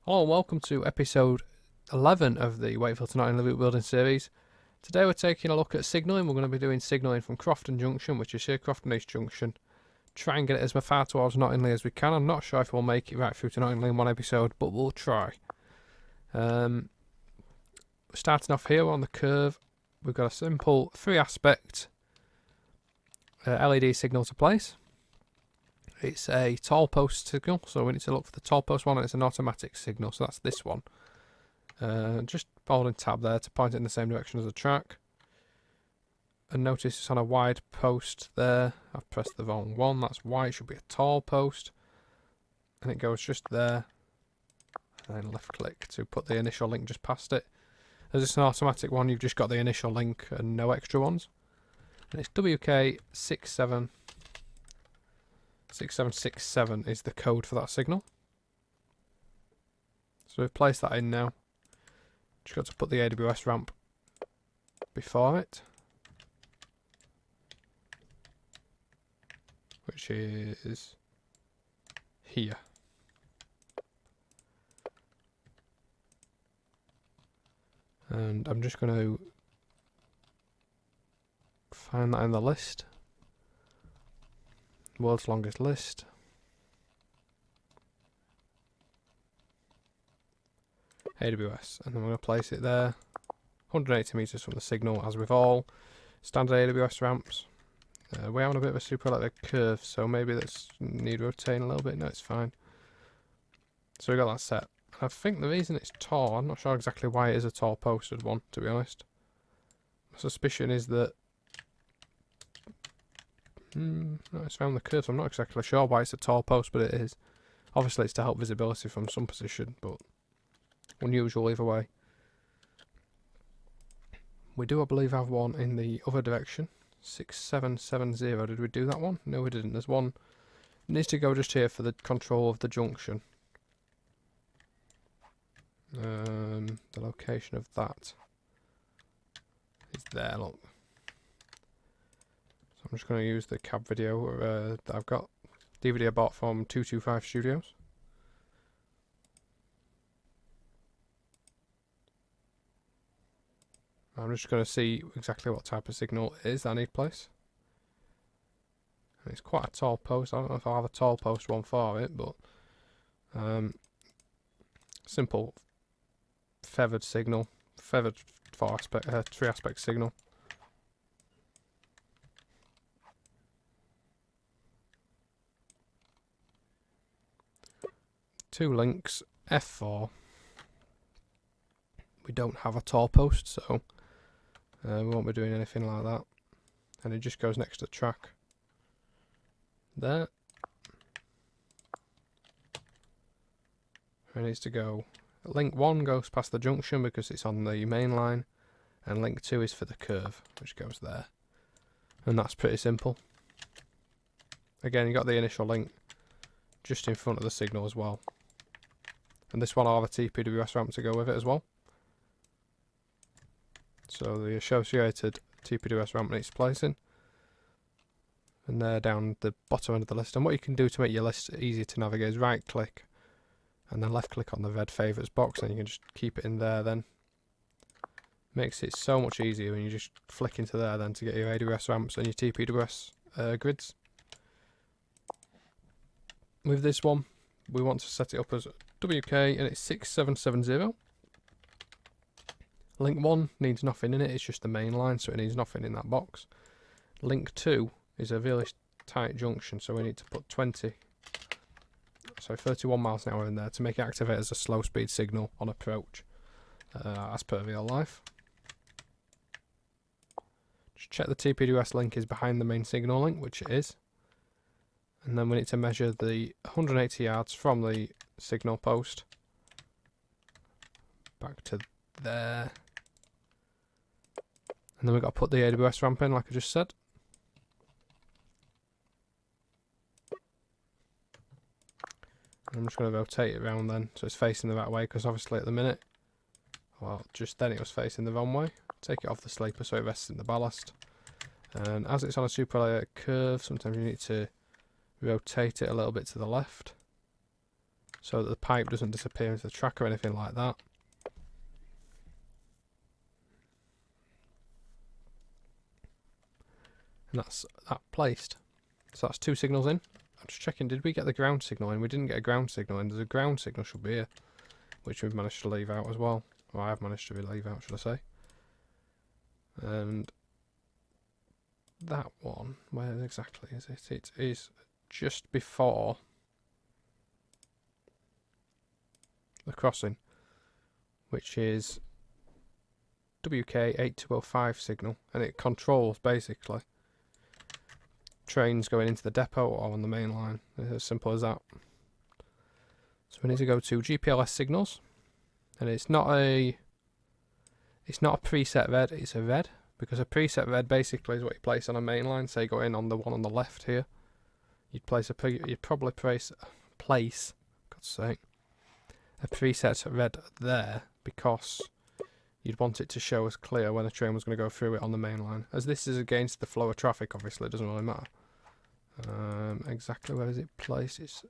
Hello and welcome to episode 11 of the Wakefield to Knottingley route building series. Today we're taking a look at signalling. We're going to be doing signalling from Crofton Junction, which is here, Crofton East Junction. Try and get it as far towards Knottingley as we can. I'm not sure if we'll make it right through to Knottingley in one episode, but we'll try. Starting off here on the curve, we've got a simple 3-aspect LED signal to place. It's a tall post signal, so we need to look for the tall post one, and it's an automatic signal, so that's this one. Just holding tab there to point it in the same direction as the track. And notice it's on a wide post there. I've pressed the wrong one, that's why it should be a tall post. And it goes just there. And then left click to put the initial link just past it. As it's an automatic one, you've just got the initial link and no extra ones. And it's WK6767 is the code for that signal. So we've placed that in now. Just got to put the AWS ramp before it, which is here. And I'm just going to find that in the list. World's longest list. AWS, and then we're going to place it there, 180 meters from the signal, as with all standard AWS ramps. We're having a bit of a super electric curve, so maybe that's need rotating a little bit. No, it's fine. So we got that set. I think the reason it's tall, I'm not sure exactly why it is a tall posted one, to be honest. My suspicion is that no, it's found the curve, so I'm not exactly sure why it's a tall post, but it is. Obviously it's to help visibility from some position, but unusual either way. We do, I believe, have one in the other direction. 6770, did we do that one? No, we didn't. There's one, it needs to go just here for the control of the junction. The location of that is there, look. So I'm just going to use the cab video that I've got. DVD I bought from 225 Studios. I'm just going to see exactly what type of signal it is that I need to place. And it's quite a tall post. I don't know if I'll have a tall post one for it, but simple feathered signal, feathered 3-aspect signal. Two links, F4. We don't have a tall post, so we won't be doing anything like that. And it just goes next to the track. There. It needs to go. Link 1 goes past the junction because it's on the main line, and link 2 is for the curve, which goes there. And that's pretty simple. Again, you got the initial link just in front of the signal as well. And this one will have a TPWS ramp to go with it as well. So the associated TPWS ramp needs placing. And they're down the bottom end of the list. And what you can do to make your list easier to navigate is right click and then left click on the red favourites box, and you can just keep it in there then. Makes it so much easier when you just flick into there then to get your AWS ramps and your TPWS grids. With this one, we want to set it up as WK, and it's 6770. Link 1 needs nothing in it, it's just the main line, so it needs nothing in that box. Link 2 is a really tight junction, so we need to put 31 miles an hour in there to make it activate as a slow speed signal on approach, as per real life. Just check the TPWS link is behind the main signal link, which it is. And then we need to measure the 180 yards from the signal post back to there. And then we've got to put the AWS ramp in, like I just said. And I'm just going to rotate it around then, so it's facing the right way, because obviously at the minute, well, just then it was facing the wrong way. Take it off the sleeper so it rests in the ballast. And as it's on a super curve, sometimes you need to rotate it a little bit to the left. so that the pipe doesn't disappear into the track or anything like that. And that's that placed. So that's 2 signals in. I'm just checking, did we get the ground signal in? We didn't get a ground signal in. There's a ground signal should be here, which we've managed to leave out as well. Or I have managed to leave out, should I say. And that one, where exactly is it? It is just before the crossing, which is WK8205 signal, and it controls basically trains going into the depot or on the main line. It's as simple as that. So we need to go to GPLS signals, and it's not a preset red, it's a red, because a preset red basically is what you place on a main line. Say go in on the one on the left here, you'd probably place God's sake, a preset red there, because you'd want it to show us clear when a train was going to go through it on the main line. As this is against the flow of traffic, obviously it doesn't really matter. Exactly where is it placed? It's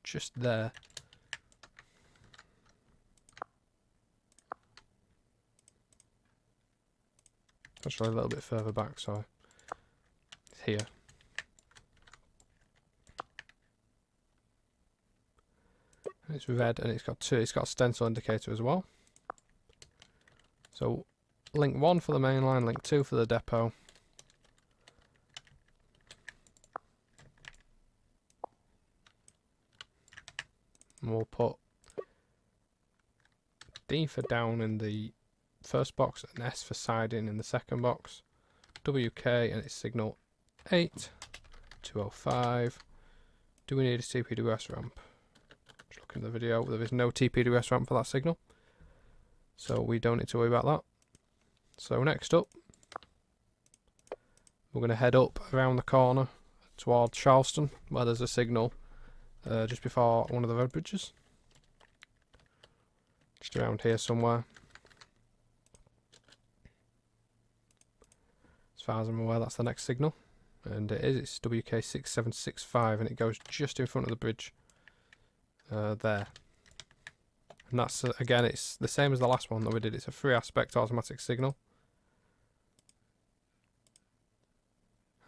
just there. Actually a little bit further back, so it's here. And it's red, and it's got a stencil indicator as well. So link 1 for the main line, link 2 for the depot. And we'll put D for down in the first box and S for siding in the second box. WK, and it's signal 8205. Do we need a TPWS ramp? Just looking at the video, there is no TPWS ramp for that signal, so we don't need to worry about that. So next up, we're going to head up around the corner towards Charleston, where there's a signal just before one of the road bridges. Just around here somewhere. As far as I'm aware, that's the next signal. And it's WK6765, and it goes just in front of the bridge there. And that's, again, it's the same as the last one that we did. It's a 3-aspect automatic signal.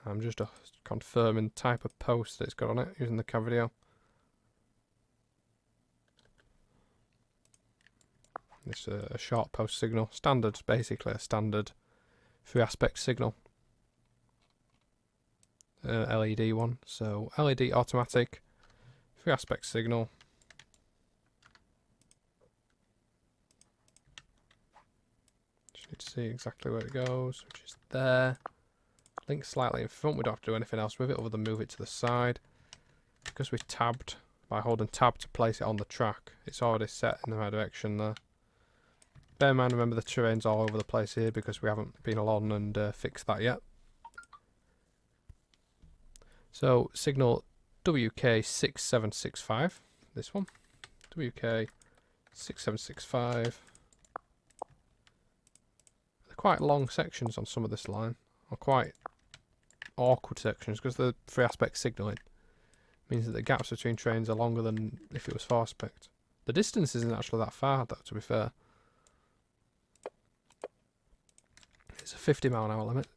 I'm just confirming the type of post that it's got on it using the CAD video. It's a short post signal. Standard, basically a standard 3-aspect signal. LED one. So LED automatic, 3-aspect signal. Just need to see exactly where it goes, which is there. Link slightly in front. We don't have to do anything else with it other than move it to the side. Because we tabbed, by holding tab to place it on the track, it's already set in the right direction there. Bear in mind, remember the terrain's all over the place here because we haven't been along and fixed that yet. So signal WK6765, this one, WK6765. They're quite long sections on some of this line, or quite awkward sections because the 3-aspect signaling means that the gaps between trains are longer than if it was 4-aspect. The distance isn't actually that far though, to be fair. It's a 50-mile-an-hour limit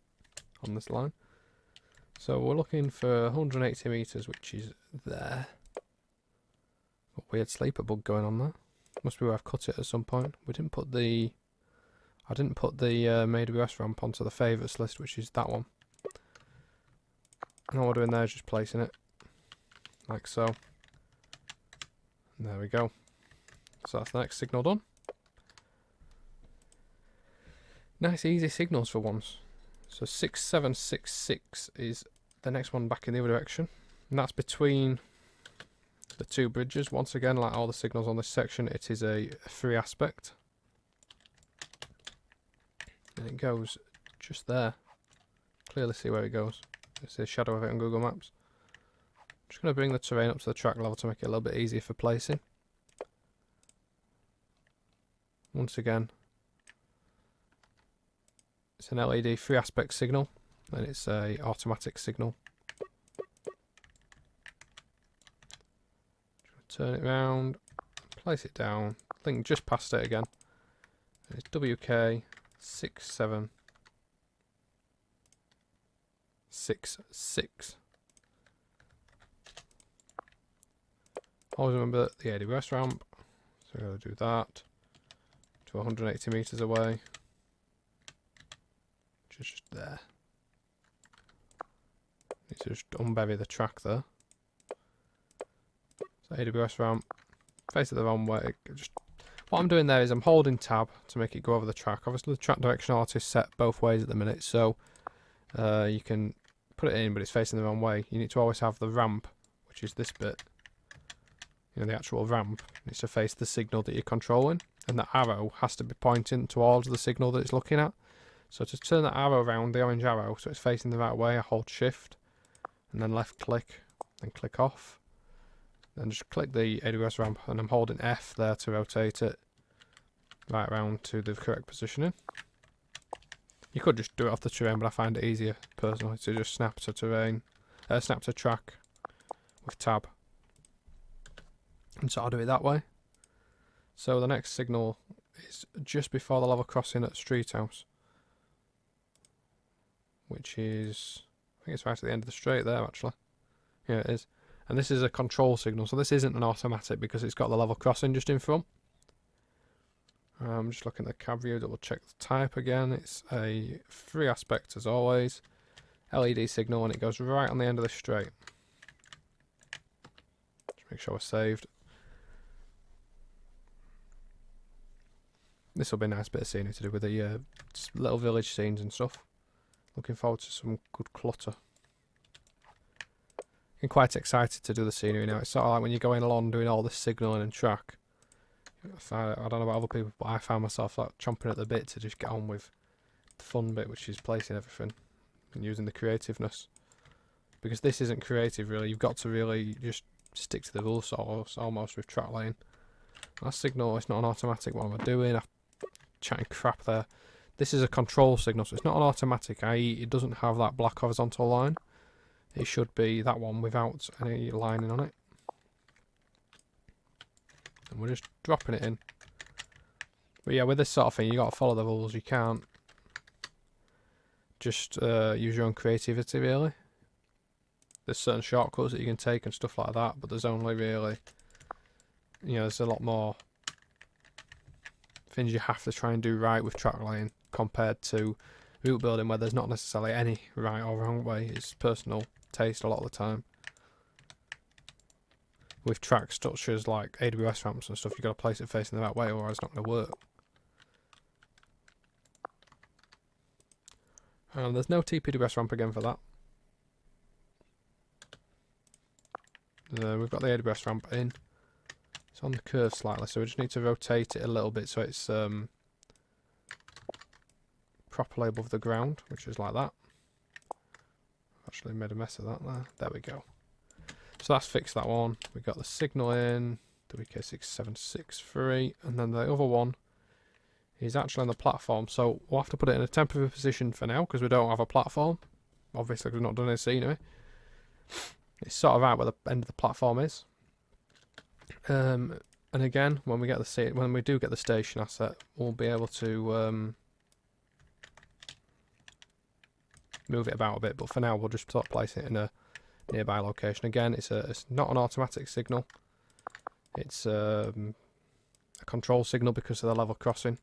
on this line. So we're looking for 180 metres, which is there. A weird sleeper bug going on there. Must be where I've cut it at some point. We didn't put the... I didn't put the AWS ramp onto the favourites list, which is that one. And all we're doing there is just placing it. Like so. And there we go. So that's the next signal done. Nice easy signals for once. So 6766 is the next one back in the other direction. And that's between the 2 bridges. Once again, like all the signals on this section, it is a 3-aspect. And it goes just there. Clearly see where it goes. You see a shadow of it on Google Maps. I'm just going to bring the terrain up to the track level to make it a little bit easier for placing. Once again, it's an LED 3-aspect signal, and it's a automatic signal. Turn it round, place it down, I think just past it again. It's WK6766. Always remember the AWS ramp, so we're going to do that to 180 meters away, just there. Need to just unbury the track there. So AWS ramp, face it the wrong way. Just what I'm doing there is I'm holding tab to make it go over the track. Obviously the track directionality is set both ways at the minute, so you can put it in, but it's facing the wrong way. You need to always have the ramp, which is this bit. You know, the actual ramp needs to face the signal that you're controlling, and the arrow has to be pointing towards the signal that it's looking at. So to turn that arrow around, the orange arrow, so it's facing the right way, I hold shift and then left click, then click off, then just click the AWS ramp, and I'm holding F there to rotate it right around to the correct positioning. You could just do it off the terrain, but I find it easier personally to just snap to terrain, snap to track with tab. And so I'll do it that way. So the next signal is just before the level crossing at Street House, which is, I think it's right at the end of the straight there actually. Yeah, it is. And this is a control signal, so this isn't an automatic because it's got the level crossing just in front. I'm just looking at the cab view, double check the type again. It's a 3 aspect as always. LED signal, and it goes right on the end of the straight. Just make sure we're saved. This will be a nice bit of scenery to do with the little village scenes and stuff. Looking forward to some good clutter. I'm quite excited to do the scenery now. It's sort of like when you're going along doing all this signalling and track. I don't know about other people, but I found myself like chomping at the bit to just get on with the fun bit, which is placing everything and using the creativeness. Because this isn't creative really, you've got to really just stick to the rules almost with track lane. That signal, it's not an automatic. What am I doing? I'm chatting crap there. This is a control signal, so it's not an automatic, i.e. it doesn't have that black horizontal line. It should be that one without any lining on it. And we're just dropping it in. But yeah, with this sort of thing, you got to follow the rules. You can't just use your own creativity, really. There's certain shortcuts that you can take and stuff like that, but there's only really, you know, there's a lot more things you have to try and do right with track lane compared to route building, where there's not necessarily any right or wrong way. It's personal taste a lot of the time. With tracks such as like AWS ramps and stuff, you've got to place it facing the right way, otherwise it's not going to work. And there's no TPWS ramp again for that. We've got the AWS ramp in. It's on the curve slightly, so we just need to rotate it a little bit so it's properly above the ground, which is like that. Actually made a mess of that there. There we go. So that's fixed that one. We got the signal in, WK6763, and then the other one is actually on the platform. So we'll have to put it in a temporary position for now because we don't have a platform. Obviously, we've not done any scenery. It's sort of right where the end of the platform is. And again, when we get when we do get the station asset, we'll be able to move it about a bit. But for now, we'll just sort of place it in a nearby location. Again, it's not an automatic signal. It's a control signal because of the level crossing.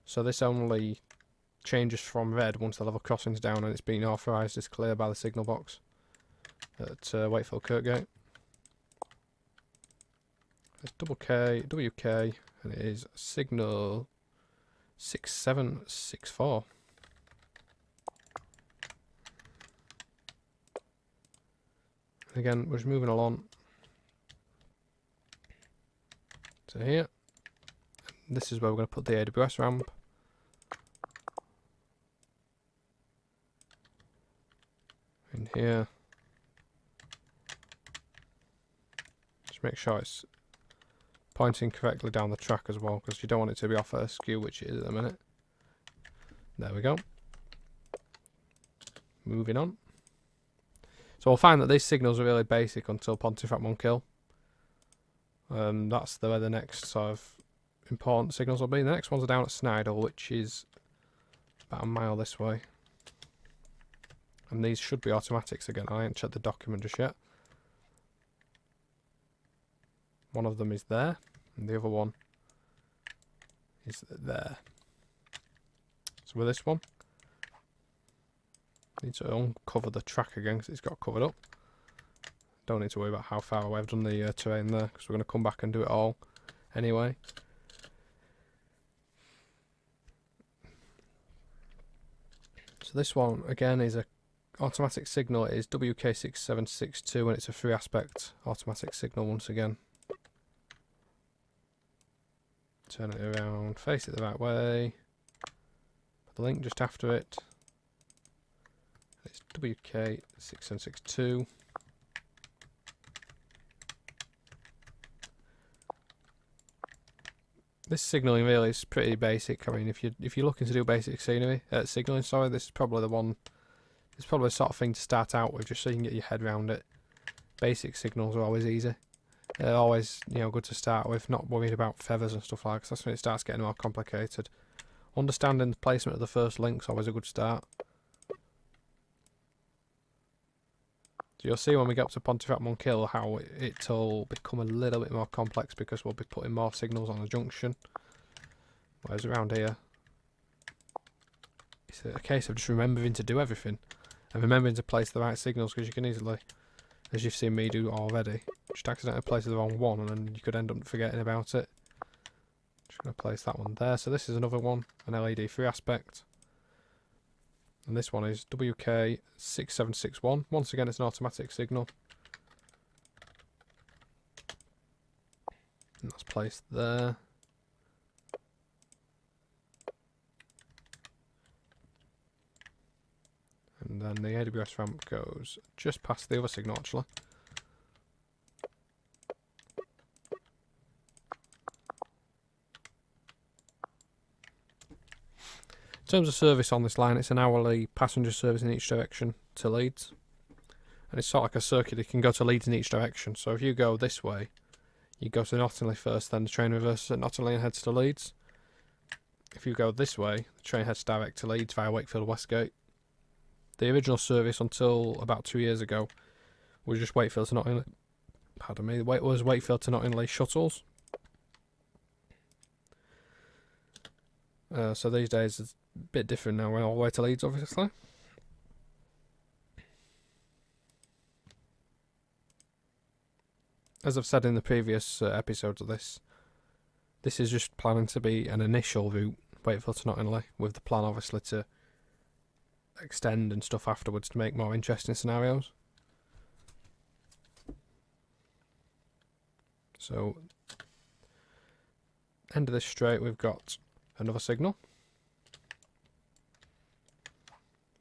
So this only changes from red once the level crossing's down and it's been authorised as clear by the signal box at Wakefield Kirkgate. It's WK, and it is signal 6764. Again, we're just moving along to here. This is where we're going to put the AWS ramp. In here. Just make sure it's pointing correctly down the track as well, because you don't want it to be off at a skew, which it is at the minute. There we go. Moving on. So we'll find that these signals are really basic until Pontefract Monk Hill. That's where the next sort of important signals will be. The next ones are down at Snidel, which is about a mile this way. And these should be automatics again. I haven't checked the document just yet. One of them is there, and the other one is there. So with this one, need to uncover the track again because it's got covered up. Don't need to worry about how far away I've done the terrain there because we're going to come back and do it all anyway. So this one again is a automatic signal. It is WK6762 and it's a 3-aspect automatic signal once again. Turn it around, face it the right way. Put the link just after it. It's WK6762. This signalling really is pretty basic. I mean, if you're looking to do basic signaling, this is probably the one. It's probably the sort of thing to start out with, just so you can get your head around it. Basic signals are always easy. They're always, good to start with. Not worried about feathers and stuff like that, 'cause that's when it starts getting more complicated. Understanding the placement of the first link's always a good start. So you'll see when we get up to Pontefract Monk Hill how it'll become a little bit more complex because we'll be putting more signals on the junction. Whereas around here, it's a case of just remembering to do everything. And remembering to place the right signals, because you can easily, as you've seen me do already, just accidentally place the wrong one and then you could end up forgetting about it. Just going to place that one there. So this is another one, an LED 3-aspect. And this one is WK6761. Once again, it's an automatic signal. And that's placed there. And then the AWS ramp goes just past the other signal, actually. In terms of service on this line, it's an hourly passenger service in each direction to Leeds. And it's sort of like a circuit. You can go to Leeds in each direction. So if you go this way, you go to Knottingley first, then the train reverses at Knottingley and heads to Leeds. If you go this way, the train heads direct to Leeds via Wakefield Westgate. The original service until about 2 years ago was just Wakefield to Knottingley. Pardon me, it was Wakefield to Knottingley shuttles. So these days it's a bit different now. We're all the way to Leeds, obviously. As I've said in the previous episodes of this is just planning to be an initial route, Wakefield to Knottingley, with the plan obviously to extend and stuff afterwards to make more interesting scenarios. So, end of this straight, we've got another signal.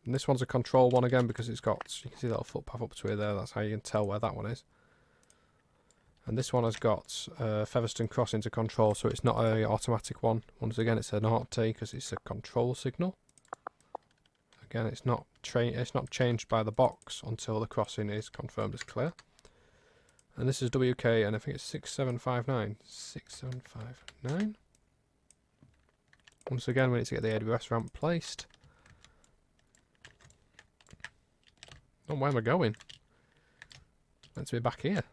And this one's a control one again because it's got, you can see that little footpath up to here there, that's how you can tell where that one is. And this one has got Featherstone Crossing to control, so it's not an automatic one. Once again, it's an AuT because it's a control signal. Again, it's not changed by the box until the crossing is confirmed as clear. And this is WK, and I think it's 6759. 6759. Once again, we need to get the AWS ramp placed. Oh, where am I going? Meant to be back here.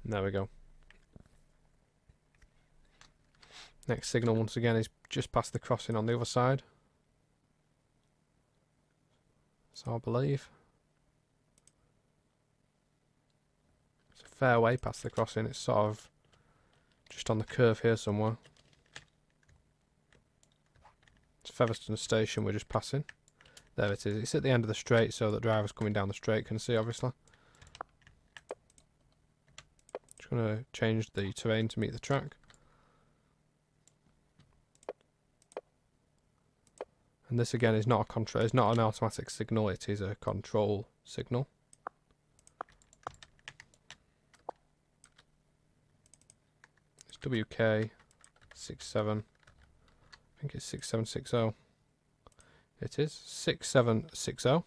There we go. Next signal once again is just past the crossing on the other side. So I believe it's a fair way past the crossing. It's sort of just on the curve here somewhere. It's Featherstone Station we're just passing. There it is. It's at the end of the straight so that drivers coming down the straight can see obviously. Going to change the terrain to meet the track. And this again is not a control, it's not an automatic signal, it is a control signal. It's WK67. I think it's 6760. It is 6760.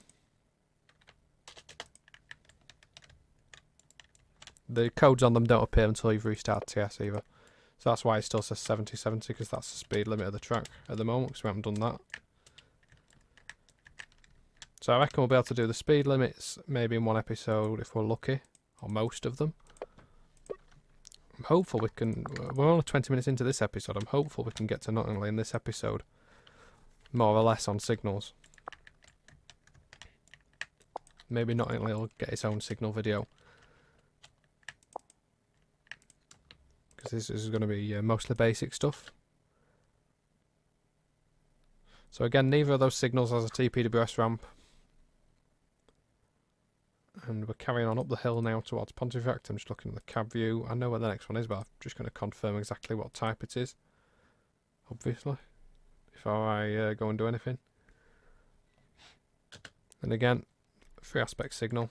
The codes on them don't appear until you've restarted TS either. So that's why it still says 7070, because that's the speed limit of the track at the moment, because we haven't done that. So I reckon we'll be able to do the speed limits maybe in one episode if we're lucky, or most of them. I'm hopeful we can, we're only 20 minutes into this episode, I'm hopeful we can get to Knottingley in this episode, more or less on signals. Maybe Knottingley will get its own signal video. Because this is going to be mostly basic stuff. So again, neither of those signals has a TPWS ramp. And we're carrying on up the hill now towards Pontefract. I'm just looking at the cab view. I know where the next one is, but I'm just going to confirm exactly what type it is. Obviously. Before I go and do anything. And again, 3-aspect signal.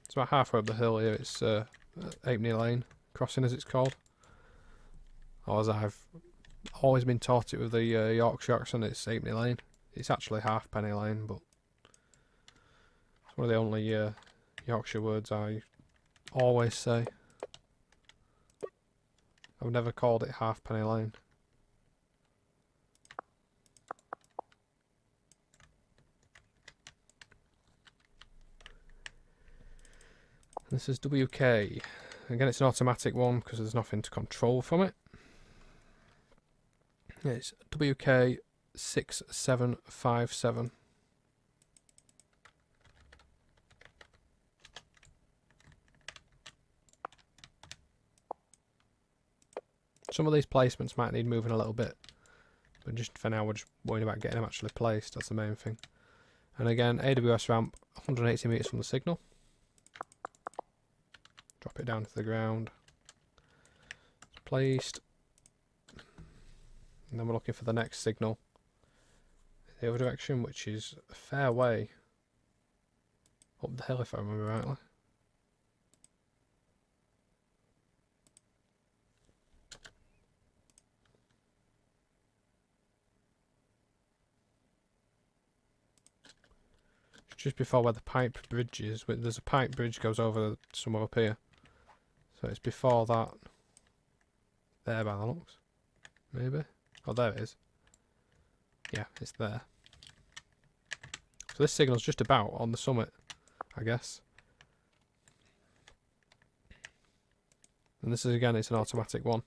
It's about halfway up the hill here. It's Apney Lane crossing, as it's called. Or as I've always been taught it with the Yorkshire accent, it's Apney Lane. It's actually Halfpenny Lane, but it's one of the only Yorkshire words I always say. I've never called it Halfpenny Lane. This is WK. Again, it's an automatic one because there's nothing to control from it. It's WK 6757. Some of these placements might need moving a little bit, but just for now we're just worried about getting them actually placed. That's the main thing. And again, AWS ramp 180 meters from the signal. Drop it down to the ground. It's placed. And then we're looking for the next signal the other direction, which is a fair way up the hill if I remember rightly. Just before where the pipe bridge is. There's a pipe bridge goes over somewhere up here. So it's before that. There by the looks. Maybe. Oh, there it is. Yeah, it's there. So this signal's just about on the summit, I guess. And this is, again, it's an automatic one.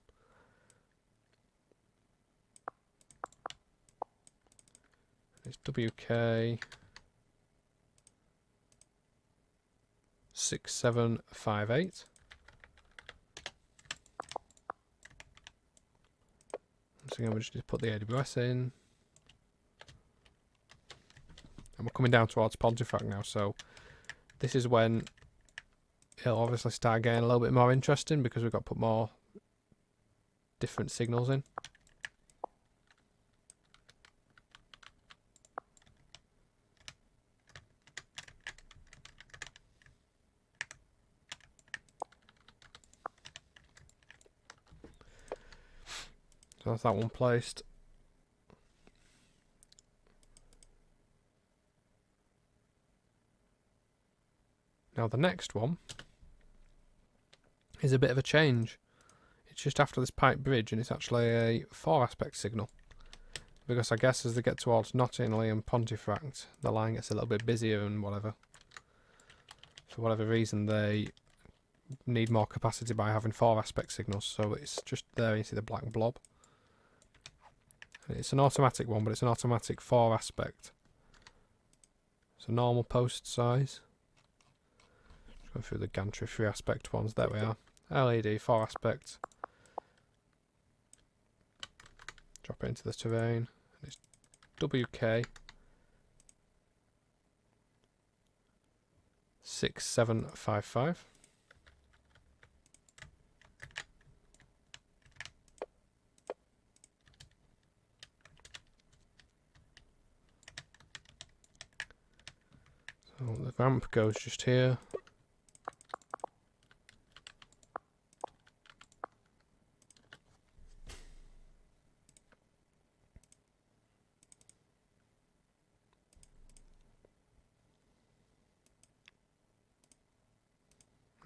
It's WK 6758. So again, we just need to put the AWS in. And we're coming down towards Pontefract now, so this is when it'll obviously start getting a little bit more interesting because we've got to put more different signals in. So that's that one placed. Now the next one is a bit of a change. It's just after this pipe bridge and it's actually a 4-aspect signal. Because I guess as they get towards Knottingley and Pontefract, the line gets a little bit busier and whatever. For whatever reason they need more capacity by having 4-aspect signals, so it's just there you see the black blob. It's an automatic one, but it's an automatic 4-aspect. So normal post size. Just going through the gantry 3-aspect ones. There we are. LED 4-aspect. Drop it into the terrain. It's WK 6755. So the ramp goes just here.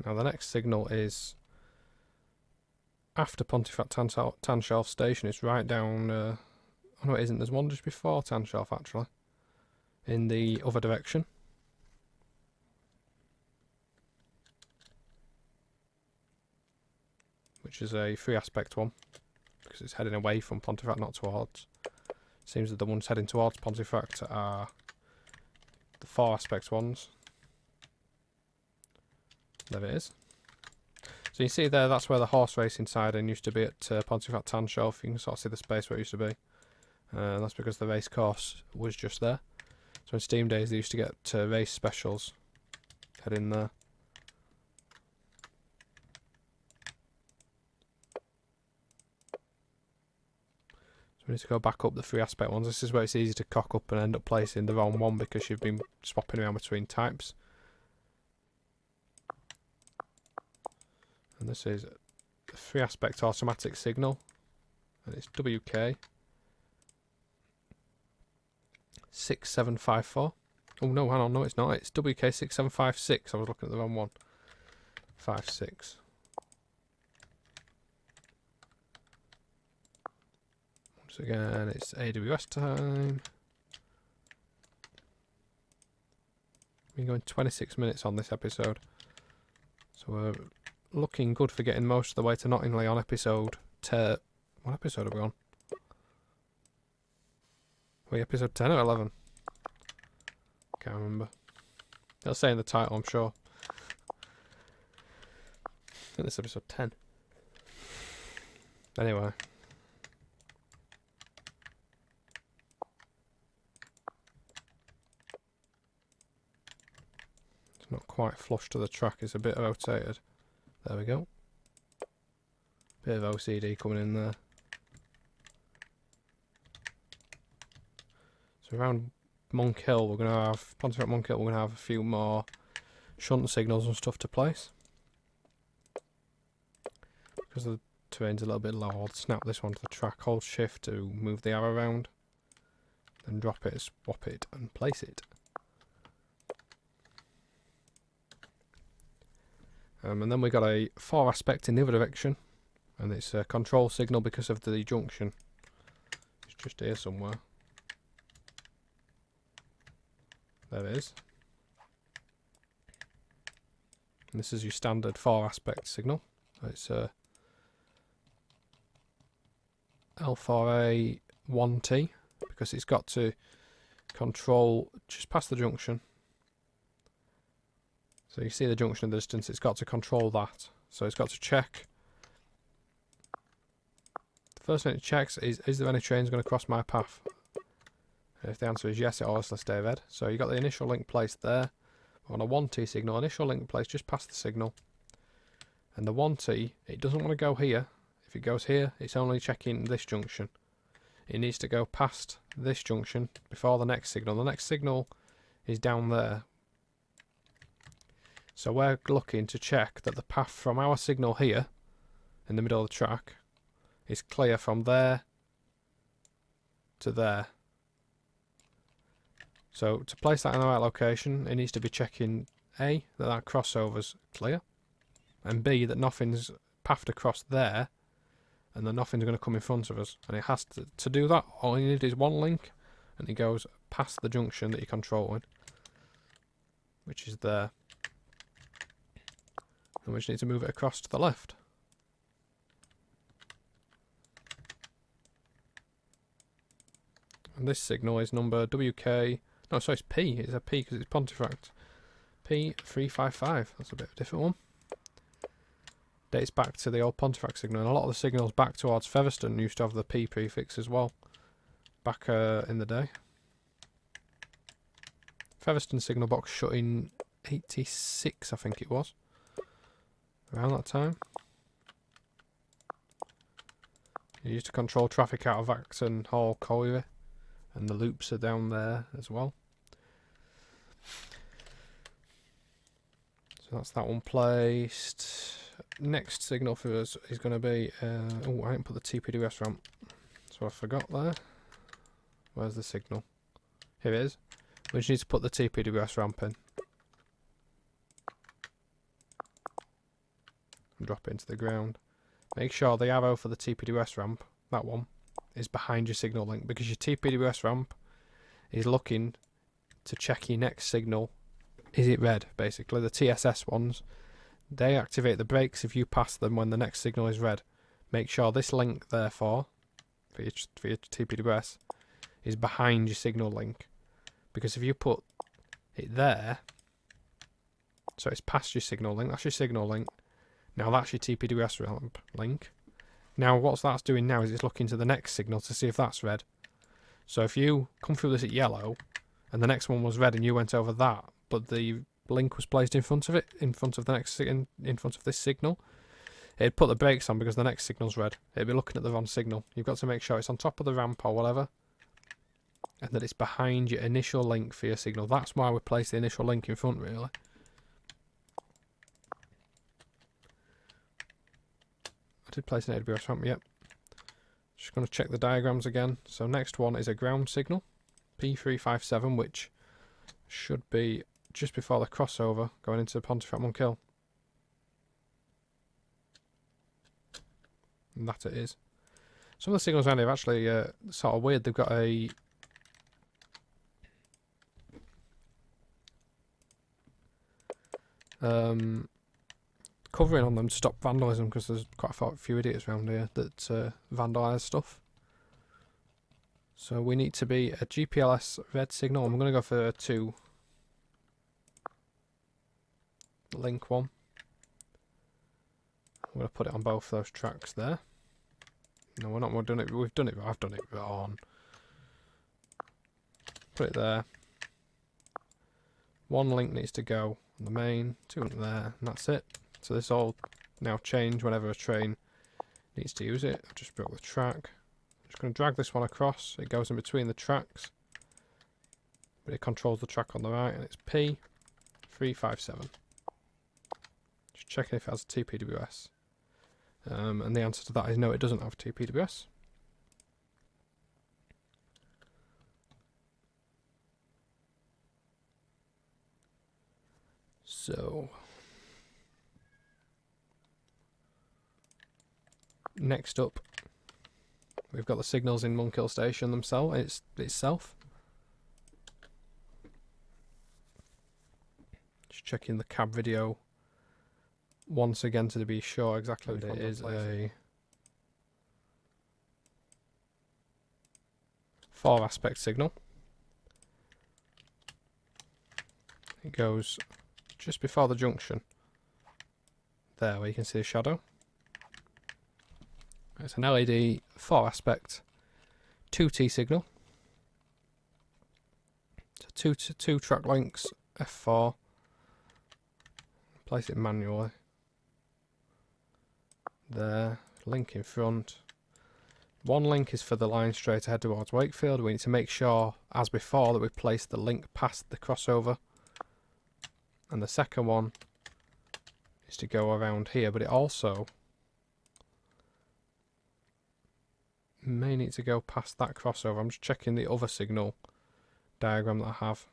Now the next signal is after Pontefract Tanshelf Station. It's right down... oh no, it isn't. There's one just before Tanshelf, actually. In the other direction. Which is a 3-aspect one. Because it's heading away from Pontefract, not towards. Seems that the ones heading towards Pontefract are the 4-aspect ones. There it is. So you see there, that's where the horse racing siding used to be at Pontefract Tanshelf. You can sort of see the space where it used to be. That's because the race course was just there. So in Steam days they used to get race specials heading there. So we need to go back up the 3-aspect ones. This is where it's easy to cock up and end up placing the wrong one because you've been swapping around between types. And this is a 3-aspect automatic signal. And it's WK 6754. Oh no, hang on, no it's not. It's WK 6756. I was looking at the wrong one. 56. Once again, it's AWS time. We've been going 26 minutes on this episode. So we're looking good for getting most of the way to Knottingley on episode... what episode are we on? Wait, episode 10 or 11? Can't remember. It'll say in the title, I'm sure. I think this is episode 10. Anyway. It's not quite flush to the track, it's a bit rotated. There we go. Bit of OCD coming in there. So around Monkhill, we're going to have, Pontefract Monk Hill, we're going to have a few more shunt signals and stuff to place. Because the terrain's a little bit low, I'll snap this one to the track, hold shift to move the arrow around. Then drop it, swap it and place it. And then we got a 4-aspect in the other direction. And it's a control signal because of the junction. It's just here somewhere. There it is. And this is your standard 4-aspect signal. It's L4A 1T because it's got to control just past the junction. So you see the junction in the distance, it's got to control that. So it's got to check. The first thing it checks is there any trains going to cross my path? And if the answer is yes, it obviously stay red. So you got the initial link placed there. On a 1T signal, initial link placed just past the signal. And the 1T, it doesn't want to go here. If it goes here, it's only checking this junction. It needs to go past this junction before the next signal. The next signal is down there. So we're looking to check that the path from our signal here, in the middle of the track, is clear from there to there. So to place that in the right location, it needs to be checking A, that crossover's clear, and B, that nothing's pathed across there, and that nothing's going to come in front of us. And it has to do that, all you need is one link, and it goes past the junction that you're controlling, which is there. And we just need to move it across to the left. And this signal is number WK... No, sorry, it's P. It's a P because it's Pontefract. P355. That's a bit of a different one. Dates back to the old Pontefract signal. And a lot of the signals back towards Featherstone used to have the P prefix as well. Back in the day. Featherstone signal box shut in 86, I think it was. Around that time. It used to control traffic out of Acton Hall Colliery. And the loops are down there as well. So that's that one placed. Next signal for us is going to be... oh, I didn't put the TPWS ramp. So I forgot there. Where's the signal? Here it is. We just need to put the TPWS ramp in. and drop it into the ground. Make sure the arrow for the TPWS ramp, that one, is behind your signal link, because your TPWS ramp is looking to check your next signal. Is it red? Basically, the TSS ones, they activate the brakes if you pass them when the next signal is red. Make sure this link, therefore, for your TPWS, is behind your signal link, because if you put it there, so it's past your signal link, that's your signal link. Now that's your TPWS ramp link. Now what that's doing now is it's looking to the next signal to see if that's red. So if you come through this at yellow, and the next one was red and you went over that, but the link was placed in front of it, in front of the next in front of this signal, it'd put the brakes on because the next signal's red. It'd be looking at the wrong signal. You've got to make sure it's on top of the ramp or whatever, and that it's behind your initial link for your signal. That's why we place the initial link in front, really. I did place an AWS ramp, yep. Just going to check the diagrams again. So next one is a ground signal, P357, which should be just before the crossover going into Pontefract Monk Hill. And that it is. Some of the signals around here are actually sort of weird. They've got a covering on them to stop vandalism, because there's quite a few idiots around here that vandalise stuff. So we need to be a GPLS red signal. I'm going to go for a 2 link one. I'm going to put it on both those tracks there. No, we're not. We've done it. I've done it wrong. Put it there. 1 link needs to go on the main, 2 link there, and that's it. So this all now change whenever a train needs to use it. I've just broke the track. I'm just going to drag this one across. It goes in between the tracks, but it controls the track on the right, and it's P357. Just checking if it has a TPWS. And the answer to that is no, it doesn't have TPWS. So next up, we've got the signals in Monkhill station themselves. Itself. Just checking the cab video once again to be sure exactly what it is. A 4-aspect signal. It goes just before the junction. There, where you can see the shadow. It's an LED 4-aspect 2T signal. So two track links, F4. Place it manually. There, link in front. 1 link is for the line straight ahead towards Wakefield. We need to make sure, as before, that we place the link past the crossover. And the second one is to go around here, but it also may need to go past that crossover. I'm just checking the other signal diagram that I have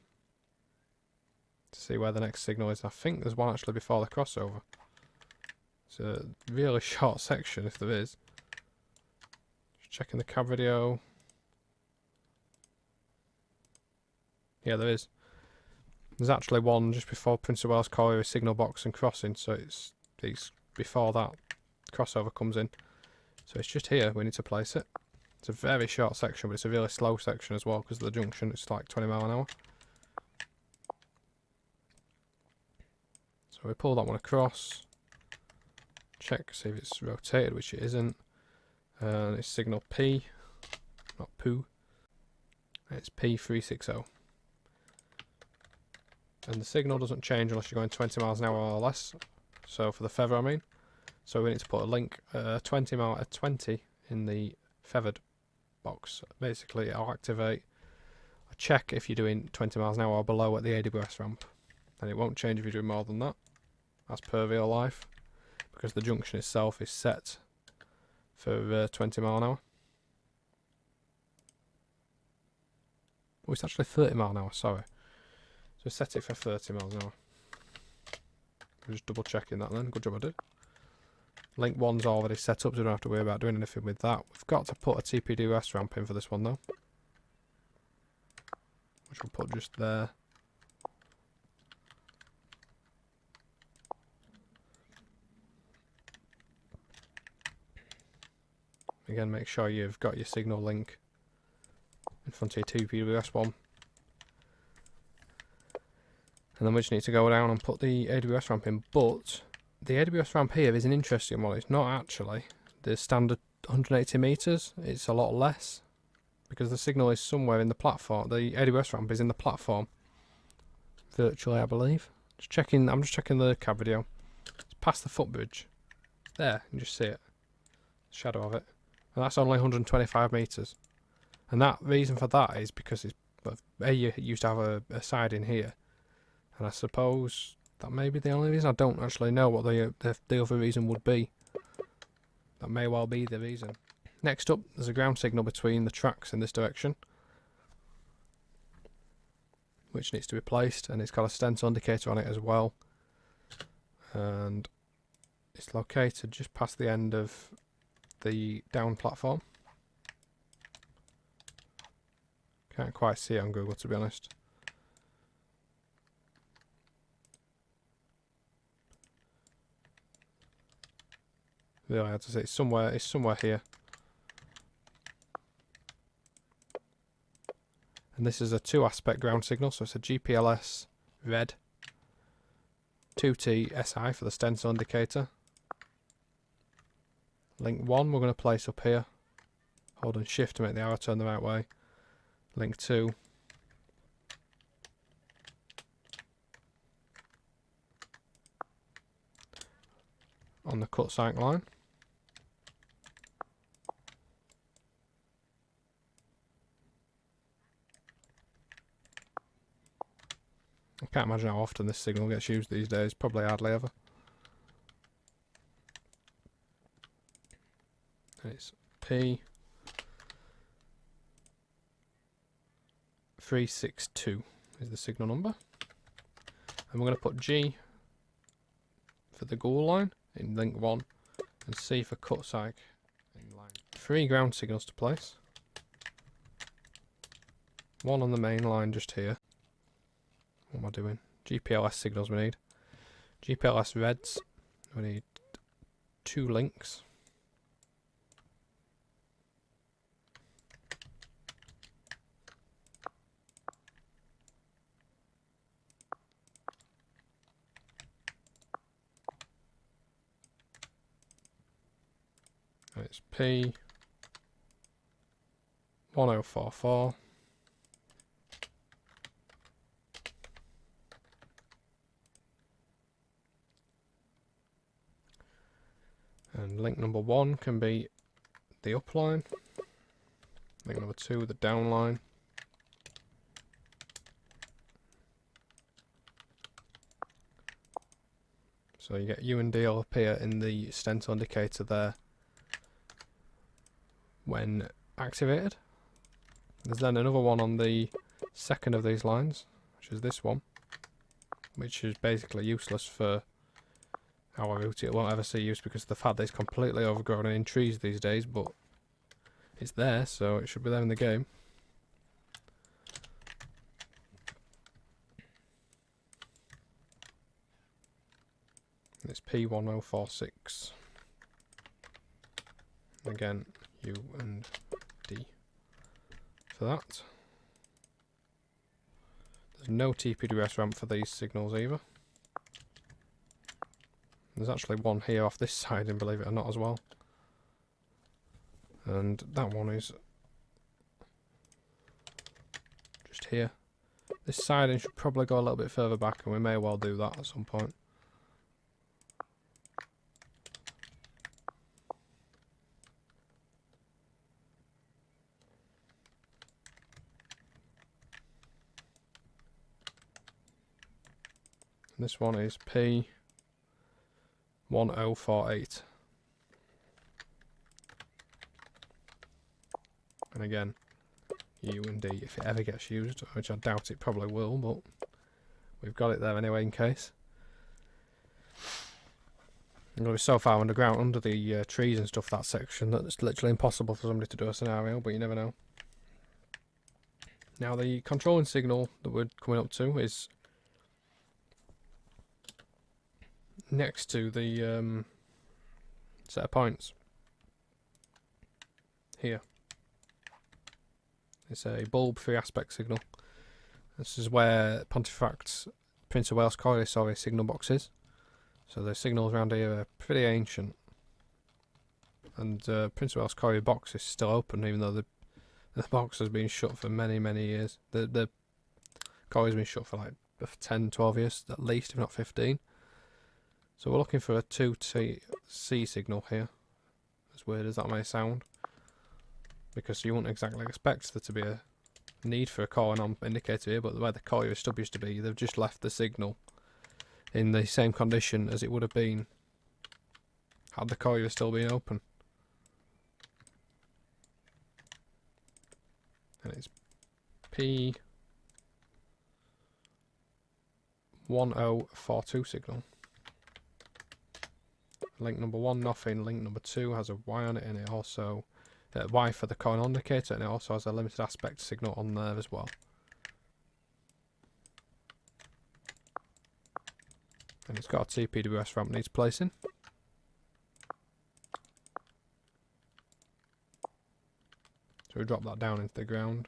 to see where the next signal is. I think there's one actually before the crossover. It's a really short section if there is. Just checking the cab video. Yeah, there is. There's actually one just before Prince of Wales Colliery signal box and crossing, so it's before that crossover comes in. So it's just here, we need to place it. It's a very short section, but it's a really slow section as well because of the junction. It's like 20 miles an hour. So we pull that one across. Check, see if it's rotated, which it isn't. And it's signal P, not poo. It's P360. And the signal doesn't change unless you're going 20 miles an hour or less. So for the feather, I mean. So we need to put a link 20 in the feathered box. Basically, it'll activate a check if you're doing 20 miles an hour or below at the AWS ramp. And it won't change if you're doing more than that, as per real life, because the junction itself is set for 20 miles an hour. Oh, it's actually 30 miles an hour, sorry. So set it for 30 miles an hour. I'm just double checking that then. Good job I did. Link 1's already set up, so we don't have to worry about doing anything with that. We've got to put a TPWS ramp in for this one though, which we'll put just there. Again, make sure you've got your signal link in front of your TPWS one. And then we just need to go down and put the AWS ramp in. But the AWS ramp here is an interesting one. It's not actually the standard 180 meters. It's a lot less because the signal is somewhere in the platform. The AWS ramp is in the platform virtually, I believe. Just checking. I'm just checking the cab video. It's past the footbridge. There, you can just see it. Shadow of it. And that's only 125 meters. And that reason for that is because it's you used to have a side in here. And I suppose that may be the only reason. I don't actually know what the other reason would be. That may well be the reason. Next up, there's a ground signal between the tracks in this direction, which needs to be placed, and it's got a stencil indicator on it as well. And it's located just past the end of the down platform. Can't quite see it on Google, to be honest. Really hard to see. It's somewhere here. And this is a 2-aspect ground signal, so it's a GPLS red, 2T SI for the stencil indicator. Link 1 we're going to place up here, holding shift to make the arrow turn the right way. Link 2 on the cut sight line. I can't imagine how often this signal gets used these days, probably hardly ever. It's P362 is the signal number. And we're going to put G for the goal line in link 1 and C for cut sight in line. 3 ground signals to place. 1 on the main line just here. What am I doing? GPLS signals we need. GPLS reds, we need 2 links. It's P1044. And link number 1 can be the up line. Link number 2, the down line. So you get U and D will appear in the stencil indicator there when activated. There's then another one on the second of these lines, which is this one, which is basically useless for our route. It won't ever see use because of the fact that it's completely overgrown and in trees these days, but it's there, so it should be there in the game. It's P1046. Again, U and D for that. There's no TPWS ramp for these signals either. There's actually one here off this side, and believe it or not, as well. And that one is just here. This siding should probably go a little bit further back, and we may well do that at some point. And this one is P1048. And again, U and D if it ever gets used, which I doubt it probably will, but we've got it there anyway in case. I'm going to be so far underground, under the trees and stuff, that section, that it's literally impossible for somebody to do a scenario, but you never know. Now the controlling signal that we're coming up to is next to the set of points. Here. It's a bulb 3 aspect signal. This is where Pontefract's Prince of Wales Colliery signal box is. So the signals around here are pretty ancient. And Prince of Wales Colliery box is still open, even though the box has been shut for many, many years. The colliery's been shut for like 10, 12 years at least, if not 15. So we're looking for a 2C signal here, as weird as that may sound, because you wouldn't exactly expect there to be a need for a calling on indicator here, but where the colliery stub used to be, they've just left the signal in the same condition as it would have been had the colliery still been open. And it's P1042 signal. Link number 1, nothing. Link number 2 has a Y on it, and it also Y for the calling indicator, and it also has a limited aspect signal on there as well. And it's got a TPWS ramp needs placing. So we drop that down into the ground.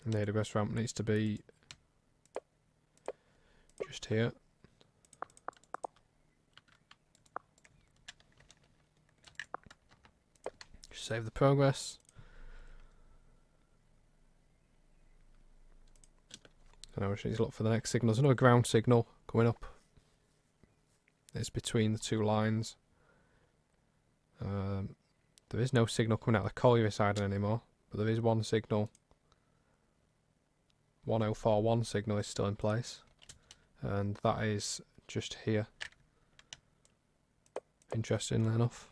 And the AWS ramp needs to be just here. Just save the progress. So now we just need to look for the next signal. There's another ground signal coming up. It's between the two lines. There is no signal coming out of the colliery side anymore, but there is one signal. 1041 signal is still in place, and that is just here, interestingly enough.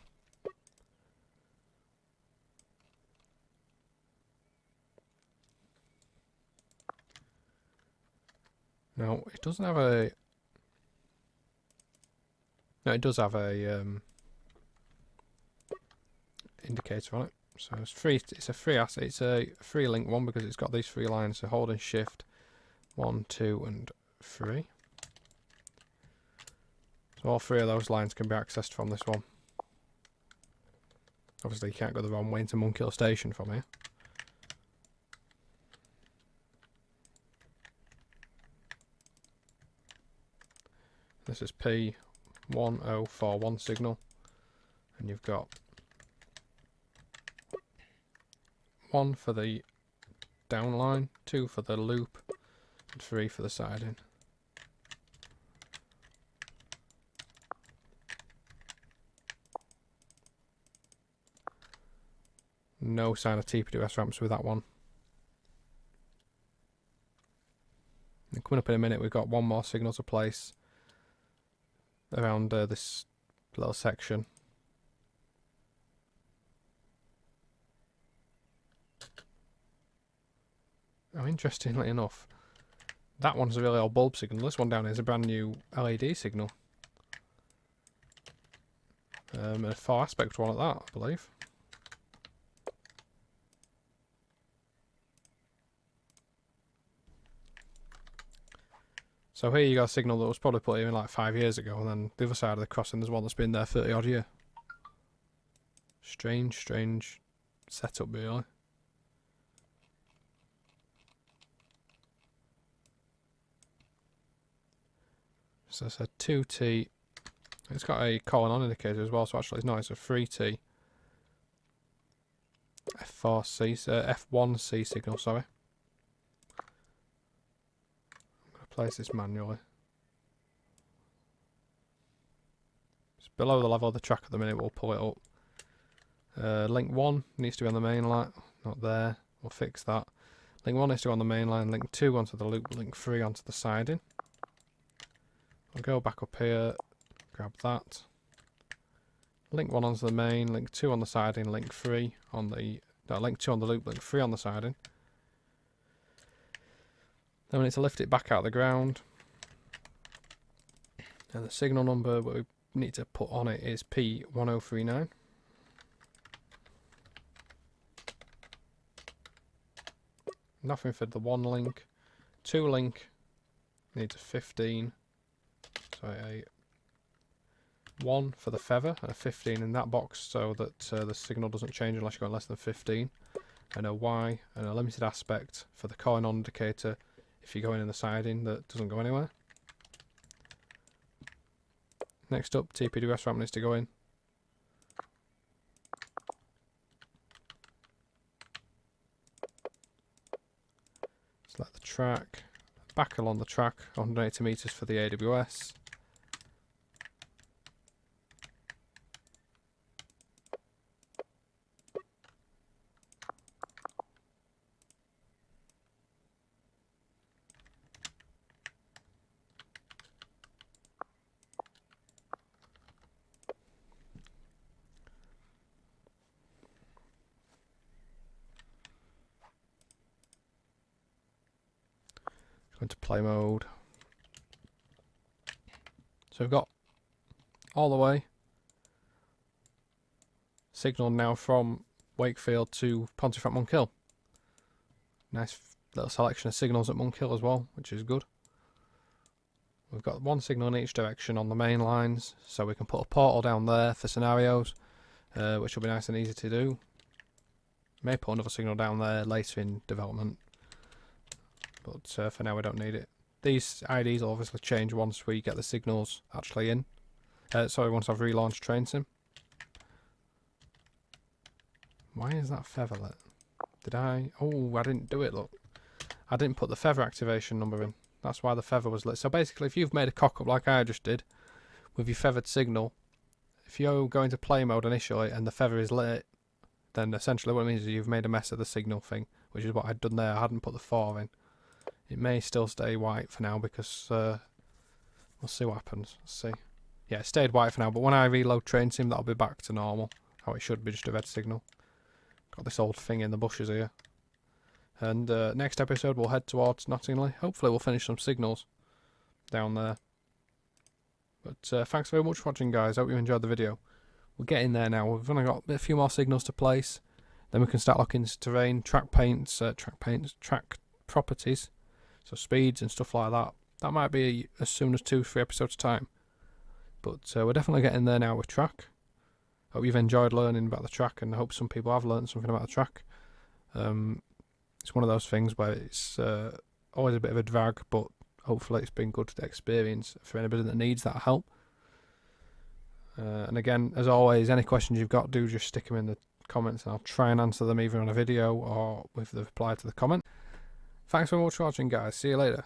Now it doesn't have a, no, it does have a indicator on it. So it's free. It's a free asset. It's a free link one because it's got these 3 lines. So hold and shift 1, 2, and 3. So all 3 of those lines can be accessed from this one. Obviously, you can't go the wrong way into Monkhill station from here. This is P1041 signal, and you've got 1 for the down line, 2 for the loop, and 3 for the siding. No sign of TPWS ramps with that one. And coming up in a minute, we've got 1 more signal to place around this little section. Oh, interestingly enough, that one's a really old bulb signal. This one down here is a brand new LED signal. And a 4 aspect one at that, I believe. So here you got a signal that was probably put in like 5 years ago, and then the other side of the crossing there's one that's been there 30 odd years. Strange setup really. So it's a 2T. It's got a calling on indicator as well, so actually it's not, it's a 3T. F1C signal, sorry. I'm going to place this manually. It's below the level of the track at the minute, we'll pull it up. Link 1 needs to be on the main line, not there, we'll fix that. Link 1 needs to go on the main line, link 2 onto the loop, link 3 onto the siding. I'll go back up here, grab that. Link 1 onto the main, link 2 on the siding, link 3 on the No, link 2 on the loop, link 3 on the siding. Then we need to lift it back out of the ground. And the signal number we need to put on it is P1039. Nothing for the 1 link. 2 link needs a 15. So a 1 for the feather and a 15 in that box so that the signal doesn't change unless you're going less than 15. And a Y and a limited aspect for the coin on indicator if you're going in the siding that doesn't go anywhere. Next up, TPWS ramp needs to go in. Select the track, back along the track, 180 meters for the AWS. Go into play mode. So we've got all the way signal now from Wakefield to Pontefract Monk Hill. Nice little selection of signals at Monkhill as well, which is good. We've got 1 signal in each direction on the main lines, so we can put a portal down there for scenarios, which will be nice and easy to do. May put another signal down there later in development, but for now we don't need it. These IDs will obviously change once we get the signals actually in. Once I've relaunched Train Sim. Why is that feather lit? Did I? Oh, I didn't do it, look. I didn't put the feather activation number in. That's why the feather was lit. So basically, if you've made a cock-up like I just did, with your feathered signal, if you go into play mode initially and the feather is lit, then essentially what it means is you've made a mess of the signal thing, which is what I'd done there. I hadn't put the 4 in. It may still stay white for now because we'll see what happens. Let's see. Yeah, it stayed white for now, but when I reload Train Sim, that'll be back to normal. How it should be, just a red signal. Got this old thing in the bushes here. And next episode we'll head towards Knottingley. Hopefully we'll finish some signals down there. But thanks very much for watching, guys. Hope you enjoyed the video. We're getting there now. We've only got a few more signals to place. Then we can start looking into terrain, track properties. So speeds and stuff like that. That might be as soon as 2-3 episodes time. But we're definitely getting there now with track. Hope you've enjoyed learning about the track, and I hope some people have learned something about the track. It's one of those things where it's always a bit of a drag, but hopefully it's been good experience for anybody that needs that help. And again, as always, any questions you've got, do just stick them in the comments and I'll try and answer them either on a video or with the reply to the comment. Thanks very much for watching, guys. See you later.